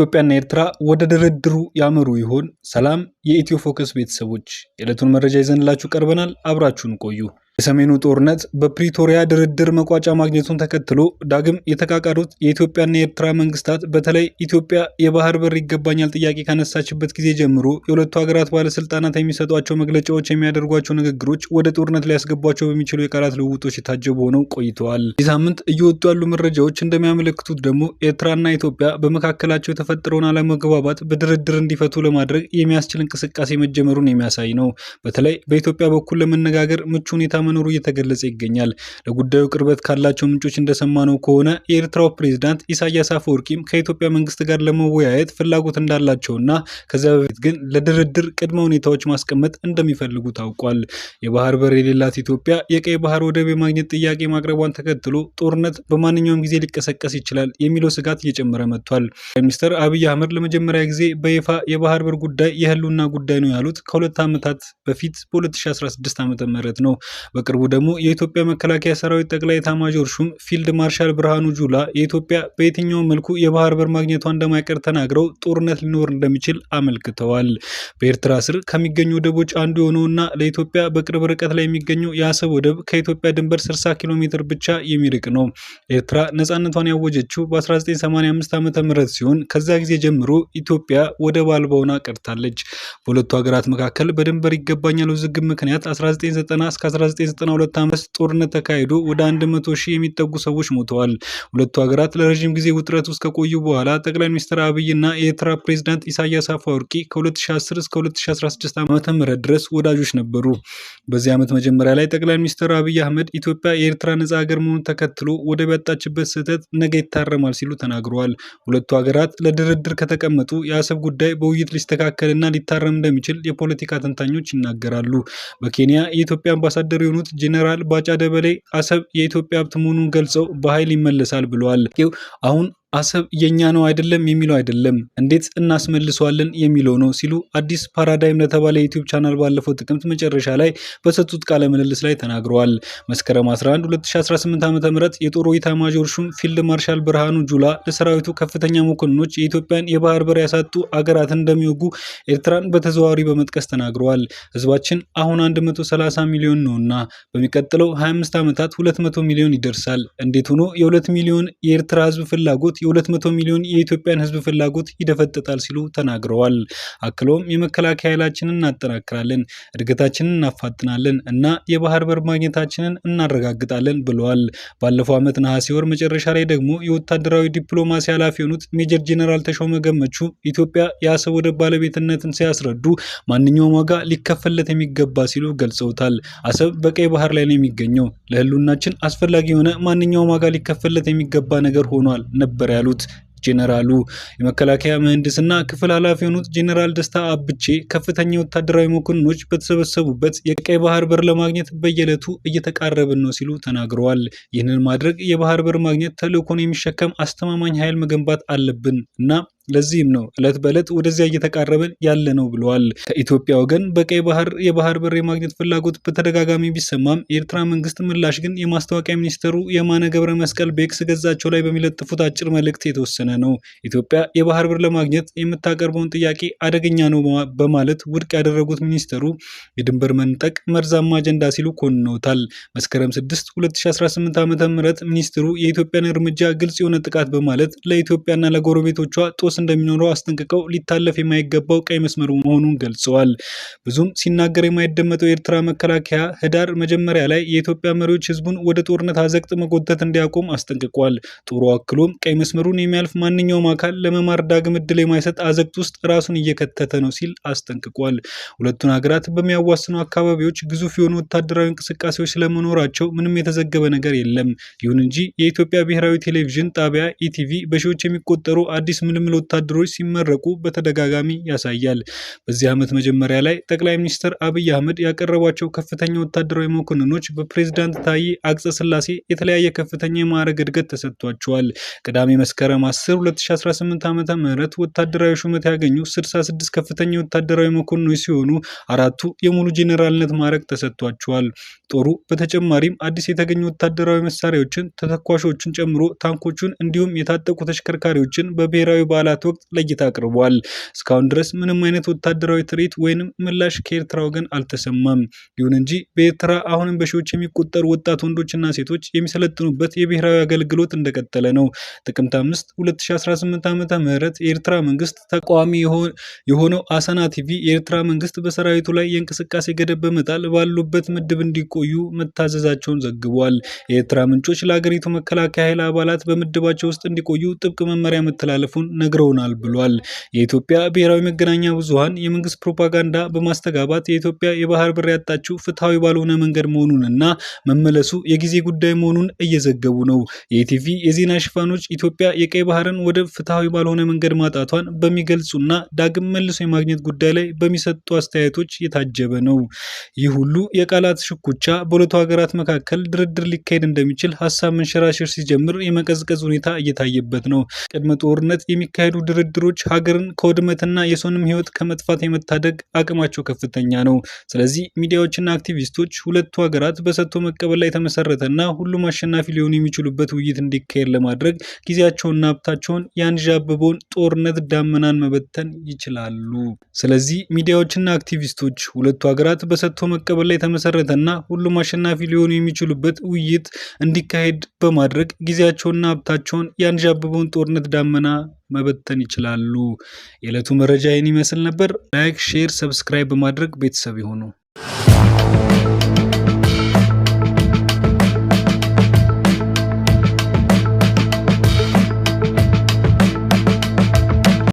ኢትዮጵያና ኤርትራ ወደ ድርድሩ ያመሩ ይሆን? ሰላም የኢትዮ ፎከስ ቤተሰቦች፣ የዕለቱን መረጃ ይዘንላችሁ ቀርበናል። አብራችሁን ቆዩ። የሰሜኑ ጦርነት በፕሪቶሪያ ድርድር መቋጫ ማግኘቱን ተከትሎ ዳግም የተቃቃሩት የኢትዮጵያና የኤርትራ መንግስታት በተለይ ኢትዮጵያ የባህር በር ይገባኛል ጥያቄ ካነሳችበት ጊዜ ጀምሮ የሁለቱ ሀገራት ባለስልጣናት የሚሰጧቸው መግለጫዎች፣ የሚያደርጓቸው ንግግሮች ወደ ጦርነት ሊያስገቧቸው በሚችሉ የቃላት ልውውጦች የታጀቡ ሆነው ቆይተዋል። ይህ ሳምንት እየወጡ ያሉ መረጃዎች እንደሚያመለክቱት ደግሞ ኤርትራና ኢትዮጵያ በመካከላቸው የተፈጠረውን አለመግባባት በድርድር እንዲፈቱ ለማድረግ የሚያስችል እንቅስቃሴ መጀመሩን የሚያሳይ ነው። በተለይ በኢትዮጵያ በኩል ለመነጋገር ምቹ ሁኔታ መኖሩ እየተገለጸ ይገኛል። ለጉዳዩ ቅርበት ካላቸው ምንጮች እንደሰማነው ከሆነ የኤርትራው ፕሬዝዳንት ኢሳያስ አፈወርቂም ከኢትዮጵያ መንግስት ጋር ለመወያየት ፍላጎት እንዳላቸውና ከዚያ በፊት ግን ለድርድር ቅድመ ሁኔታዎች ማስቀመጥ እንደሚፈልጉ ታውቋል። የባህር በር የሌላት ኢትዮጵያ የቀይ ባህር ወደብ የማግኘት ጥያቄ ማቅረቧን ተከትሎ ጦርነት በማንኛውም ጊዜ ሊቀሰቀስ ይችላል የሚለው ስጋት እየጨመረ መጥቷል። ጠቅላይ ሚኒስትር አብይ አህመድ ለመጀመሪያ ጊዜ በይፋ የባህር በር ጉዳይ የህልውና ጉዳይ ነው ያሉት ከ2 ዓመታት በፊት በ2016 ዓ.ም ነው። በቅርቡ ደግሞ የኢትዮጵያ መከላከያ ሰራዊት ጠቅላይ ኤታማዦር ሹም ፊልድ ማርሻል ብርሃኑ ጁላ የኢትዮጵያ በየትኛውም መልኩ የባህር በር ማግኘቷ እንደማይቀር ተናግረው ጦርነት ሊኖር እንደሚችል አመልክተዋል። በኤርትራ ስር ከሚገኙ ወደቦች አንዱ የሆነውና ለኢትዮጵያ በቅርብ ርቀት ላይ የሚገኘው የአሰብ ወደብ ከኢትዮጵያ ድንበር 60 ኪሎ ሜትር ብቻ የሚርቅ ነው። ኤርትራ ነፃነቷን ያወጀችው በ1985 ዓ.ም ሲሆን ከዛ ጊዜ ጀምሮ ኢትዮጵያ ወደብ አልባ ሆና ቀርታለች። በሁለቱ ሀገራት መካከል በድንበር ይገባኛል ውዝግብ ምክንያት 1990 እስከ 1992 ዓመት ጦርነት ተካሂዶ ወደ 100 ሺህ የሚጠጉ ሰዎች ሞተዋል። ሁለቱ ሀገራት ለረጅም ጊዜ ውጥረት ውስጥ ከቆዩ በኋላ ጠቅላይ ሚኒስትር አብይና የኤርትራ ፕሬዝዳንት ኢሳያስ አፈወርቂ ከ2010 እስከ 2016 ዓ.ም ድረስ ወዳጆች ነበሩ። በዚህ ዓመት መጀመሪያ ላይ ጠቅላይ ሚኒስትር አብይ አህመድ ኢትዮጵያ የኤርትራ ነፃ ሀገር መሆኑን ተከትሎ ወደብ ያጣችበት ስህተት ነገ ይታረማል ሲሉ ተናግረዋል። ሁለቱ ሀገራት ለድርድር ከተቀመጡ የአሰብ ጉዳይ በውይይት ሊስተካከልና ሊታረም እንደሚችል የፖለቲካ ተንታኞች ይናገራሉ። በኬንያ የኢትዮጵያ አምባሳደር የሆኑት ጄኔራል ባጫ ደበሌ አሰብ የኢትዮጵያ ሀብት መሆኑን ገልጸው በኃይል ይመለሳል ብለዋል። አሁን አሰብ የኛ ነው አይደለም የሚለው አይደለም፣ እንዴት እናስመልሰዋለን የሚለው ነው ሲሉ አዲስ ፓራዳይም ለተባለ ዩቲዩብ ቻናል ባለፈው ጥቅምት መጨረሻ ላይ በሰጡት ቃለ ምልልስ ላይ ተናግረዋል። መስከረም 11 2018 ዓ.ም የጦር ኤታማዦር ሹም ፊልድ ማርሻል ብርሃኑ ጁላ ለሰራዊቱ ከፍተኛ መኮንኖች የኢትዮጵያን የባህር በር ያሳጡ አገራትን እንደሚወጉ ኤርትራን በተዘዋዋሪ በመጥቀስ ተናግረዋል። ህዝባችን አሁን 130 ሚሊዮን ነውና በሚቀጥለው 25 ዓመታት 200 ሚሊዮን ይደርሳል። እንዴት ሆኖ የ2 ሚሊዮን የኤርትራ ህዝብ ፍላጎት የ200 ሚሊዮን የኢትዮጵያን ህዝብ ፍላጎት ይደፈጥጣል ሲሉ ተናግረዋል። አክለውም የመከላከያ ኃይላችንን እናጠናክራለን፣ እድገታችንን እናፋጥናለን እና የባህር በር ማግኘታችንን እናረጋግጣለን ብለዋል። ባለፈው ዓመት ነሐሴ ወር መጨረሻ ላይ ደግሞ የወታደራዊ ዲፕሎማሲ ኃላፊ የሆኑት ሜጀር ጄኔራል ተሾመ ገመቹ ኢትዮጵያ የአሰብ ወደብ ባለቤትነትን ሲያስረዱ ማንኛውም ዋጋ ሊከፈለት የሚገባ ሲሉ ገልጸውታል። አሰብ በቀይ ባህር ላይ ነው የሚገኘው፣ ለህልውናችን አስፈላጊ የሆነ ማንኛውም ዋጋ ሊከፈለት የሚገባ ነገር ሆኗል ነበር ያሉት ጄኔራሉ። የመከላከያ ምህንድስና ክፍል ኃላፊ የሆኑት ጄኔራል ደስታ አብቼ ከፍተኛ ወታደራዊ መኮንኖች በተሰበሰቡበት የቀይ ባህር በር ለማግኘት በየዕለቱ እየተቃረብን ነው ሲሉ ተናግረዋል። ይህንን ማድረግ የባህር በር ማግኘት ተልዕኮን የሚሸከም አስተማማኝ ኃይል መገንባት አለብን እና ለዚህም ነው ዕለት በዕለት ወደዚያ እየተቃረበን ያለ ነው ብለዋል። ከኢትዮጵያ ወገን በቀይ ባህር የባህር በር የማግኘት ፍላጎት በተደጋጋሚ ቢሰማም የኤርትራ መንግስት ምላሽ ግን የማስታወቂያ ሚኒስትሩ የማነ ገብረ መስቀል በኤክስ ገጻቸው ላይ በሚለጥፉት አጭር መልእክት የተወሰነ ነው። ኢትዮጵያ የባህር በር ለማግኘት የምታቀርበውን ጥያቄ አደገኛ ነው በማለት ውድቅ ያደረጉት ሚኒስትሩ የድንበር መንጠቅ መርዛማ አጀንዳ ሲሉ ኮንነውታል። መስከረም 6 2018 ዓ.ም ሚኒስትሩ የኢትዮጵያን እርምጃ ግልጽ የሆነ ጥቃት በማለት ለኢትዮጵያና ለጎረቤቶቿ እንደሚኖረው አስጠንቅቀው ሊታለፍ የማይገባው ቀይ መስመር መሆኑን ገልጸዋል። ብዙም ሲናገር የማይደመጠው የኤርትራ መከላከያ ህዳር መጀመሪያ ላይ የኢትዮጵያ መሪዎች ህዝቡን ወደ ጦርነት አዘቅት መጎተት እንዲያቆም አስጠንቅቋል። ጦሩ አክሎም ቀይ መስመሩን የሚያልፍ ማንኛውም አካል ለመማር ዳግም ዕድል የማይሰጥ አዘቅት ውስጥ ራሱን እየከተተ ነው ሲል አስጠንቅቋል። ሁለቱን ሀገራት በሚያዋስኑ አካባቢዎች ግዙፍ የሆኑ ወታደራዊ እንቅስቃሴዎች ስለመኖራቸው ምንም የተዘገበ ነገር የለም። ይሁን እንጂ የኢትዮጵያ ብሔራዊ ቴሌቪዥን ጣቢያ ኢቲቪ በሺዎች የሚቆጠሩ አዲስ ምልምል ወታደሮች ሲመረቁ በተደጋጋሚ ያሳያል። በዚህ ዓመት መጀመሪያ ላይ ጠቅላይ ሚኒስትር አብይ አህመድ ያቀረቧቸው ከፍተኛ ወታደራዊ መኮንኖች በፕሬዝዳንት ታዬ አጽቀ ሥላሴ የተለያየ ከፍተኛ የማዕረግ እድገት ተሰጥቷቸዋል። ቅዳሜ መስከረም 10 2018 ዓ.ም ወታደራዊ ሹመት ያገኙ 66 ከፍተኛ ወታደራዊ መኮንኖች ሲሆኑ አራቱ የሙሉ ጄኔራልነት ማዕረግ ተሰጥቷቸዋል። ጦሩ በተጨማሪም አዲስ የተገኙ ወታደራዊ መሳሪያዎችን፣ ተተኳሾችን ጨምሮ ታንኮችን እንዲሁም የታጠቁ ተሽከርካሪዎችን በብሔራዊ በዓላት ሀገራት ወቅት ለእይታ አቅርቧል። እስካሁን ድረስ ምንም አይነት ወታደራዊ ትርኢት ወይንም ምላሽ ከኤርትራ ወገን አልተሰማም። ይሁን እንጂ በኤርትራ አሁንም በሺዎች የሚቆጠሩ ወጣት ወንዶችና ሴቶች የሚሰለጥኑበት የብሔራዊ አገልግሎት እንደቀጠለ ነው። ጥቅምት 5 2018 ዓ.ም የኤርትራ መንግስት ተቃዋሚ የሆነው አሰና ቲቪ የኤርትራ መንግስት በሰራዊቱ ላይ የእንቅስቃሴ ገደብ በመጣል ባሉበት ምድብ እንዲቆዩ መታዘዛቸውን ዘግቧል። የኤርትራ ምንጮች ለሀገሪቱ መከላከያ ኃይል አባላት በምድባቸው ውስጥ እንዲቆዩ ጥብቅ መመሪያ መተላለፉን ነግረውናል ብሏል። የኢትዮጵያ ብሔራዊ መገናኛ ብዙሃን የመንግስት ፕሮፓጋንዳ በማስተጋባት የኢትዮጵያ የባህር በር ያጣችው ፍትሐዊ ባልሆነ መንገድ መሆኑንና መመለሱ የጊዜ ጉዳይ መሆኑን እየዘገቡ ነው። የኢቲቪ የዜና ሽፋኖች ኢትዮጵያ የቀይ ባህርን ወደብ ፍትሐዊ ባልሆነ መንገድ ማጣቷን በሚገልጹና ዳግም መልሶ የማግኘት ጉዳይ ላይ በሚሰጡ አስተያየቶች የታጀበ ነው። ይህ ሁሉ የቃላት ሽኩቻ በሁለቱ ሀገራት መካከል ድርድር ሊካሄድ እንደሚችል ሀሳብ መንሸራሸር ሲጀምር የመቀዝቀዝ ሁኔታ እየታየበት ነው። ቅድመ ጦርነት የሚካሄዱ ድርድሮች ሀገርን ከውድመትና የሰውንም ሕይወት ከመጥፋት የመታደግ አቅማቸው ከፍተኛ ነው። ስለዚህ ሚዲያዎችና አክቲቪስቶች ሁለቱ ሀገራት በሰጥቶ መቀበል ላይ የተመሰረተና ሁሉም አሸናፊ ሊሆኑ የሚችሉበት ውይይት እንዲካሄድ ለማድረግ ጊዜያቸውንና ሀብታቸውን ያንዣበበውን ጦርነት ዳመናን መበተን ይችላሉ። ስለዚህ ሚዲያዎችና አክቲቪስቶች ሁለቱ ሀገራት በሰጥቶ መቀበል ላይ የተመሰረተና ሁሉም አሸናፊ ሊሆኑ የሚችሉበት ውይይት እንዲካሄድ በማድረግ ጊዜያቸውንና ሀብታቸውን ያንዣበበውን ጦርነት ዳመና መበተን ይችላሉ። የዕለቱ መረጃ ይህን ይመስል ነበር። ላይክ፣ ሼር፣ ሰብስክራይብ በማድረግ ቤተሰብ ይሁኑ።